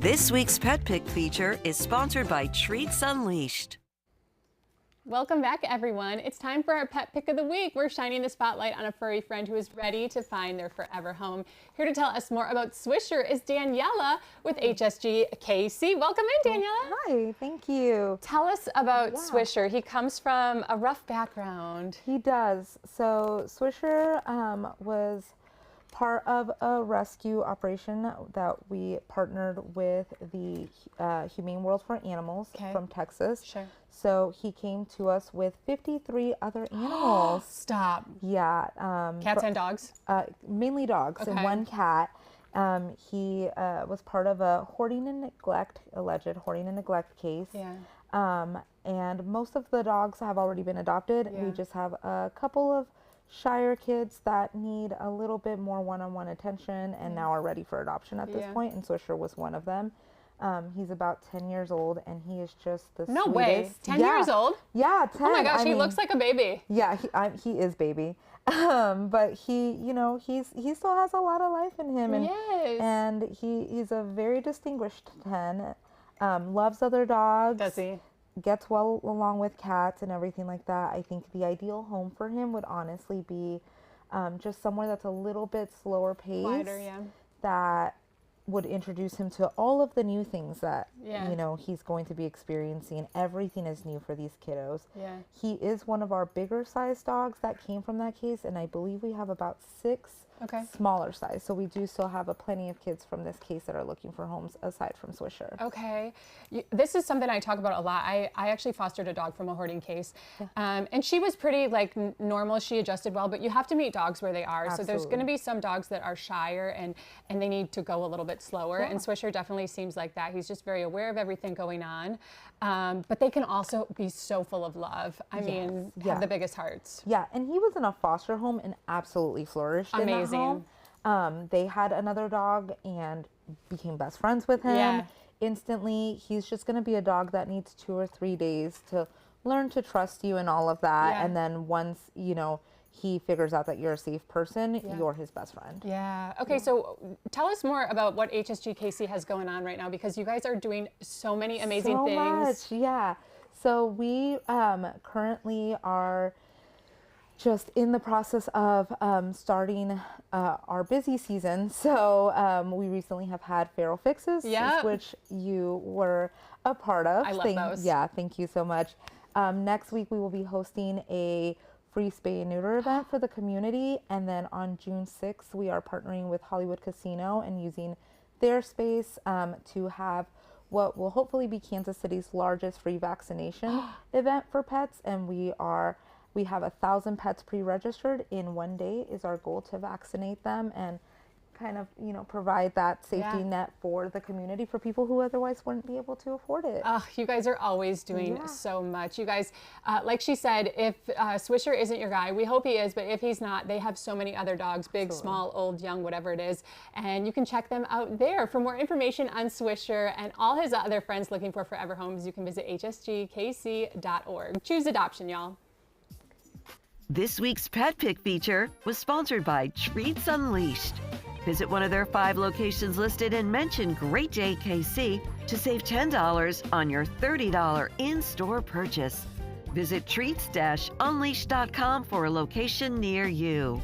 This week's Pet Pick feature is sponsored by Treats Unleashed. Welcome back, everyone. It's time for our Pet Pick of the Week. We're shining the spotlight on a furry friend who is ready to find their forever home. Here to tell us more about Swisher is Daniella with HSG KC. Welcome in, Daniella. Hi, thank you. Tell us about Swisher. He comes from a rough background. He does. So Swisher was part of a rescue operation that we partnered with the Humane World for Animals from Texas. Sure. So he came to us with 53 other animals. Stop. Yeah. Cats and dogs? Mainly dogs and one cat. He was part of a alleged hoarding and neglect case. Yeah. And most of the dogs have already been adopted. We just have a couple of Shire kids that need a little bit more one-on-one attention and now are ready for adoption at this point, and Swisher was one of them. He's about 10 years old, and he is just the sweetest. No way. 10 years old? Yeah, 10. Oh my gosh, he looks like a baby. Yeah, he is baby. But he, you know, he still has a lot of life in him. And, and he's a very distinguished 10. Loves other dogs. Does he? Gets well along with cats and everything like that. I think the ideal home for him would honestly be just somewhere that's a little bit slower paced. Quieter, that would introduce him to all of the new things that you know he's going to be experiencing. Everything is new for these kiddos. He is one of our bigger size dogs that came from that case, and I believe we have about 6 smaller size. So we do still have plenty of kids from this case that are looking for homes aside from Swisher. Okay. This is something I talk about a lot. I actually fostered a dog from a hoarding case. And she was pretty like normal. She adjusted well, but you have to meet dogs where they are. So there's going to be some dogs that are shyer and they need to go a little bit slower. And Swisher definitely seems like that. He's just very aware of everything going on. But they can also be so full of love. I mean, have the biggest hearts. Yeah, and he was in a foster home and absolutely flourished in that home. They had another dog and became best friends with him instantly. He's just going to be a dog that needs 2 or 3 days to learn to trust you and all of that. And then once, you know, he figures out that you're a safe person, you're his best friend. Okay, so tell us more about what HSGKC has going on right now, because you guys are doing so many amazing things. So we currently are just in the process of starting our busy season. So we recently have had Feral Fixes, which you were a part of. I love those. Yeah, thank you so much. Next week we will be hosting a free spay and neuter event for the community, and then on June 6th we are partnering with Hollywood Casino and using their space to have what will hopefully be Kansas City's largest free vaccination event for pets. And we have 1,000 pets pre-registered. In 1 day is our goal to vaccinate them and kind of, you know, provide that safety net for the community for people who otherwise wouldn't be able to afford it. Oh, you guys are always doing so much. You guys, like she said, if Swisher isn't your guy, we hope he is, but if he's not, they have so many other dogs, big, small, old, young, whatever it is, and you can check them out there. For more information on Swisher and all his other friends looking for forever homes, you can visit hsgkc.org. Choose adoption, y'all. This week's Pet Pick feature was sponsored by Treats Unleashed. Visit one of their 5 locations listed and mention Great JKC to save $10 on your $30 in-store purchase. Visit treats-unleashed.com for a location near you.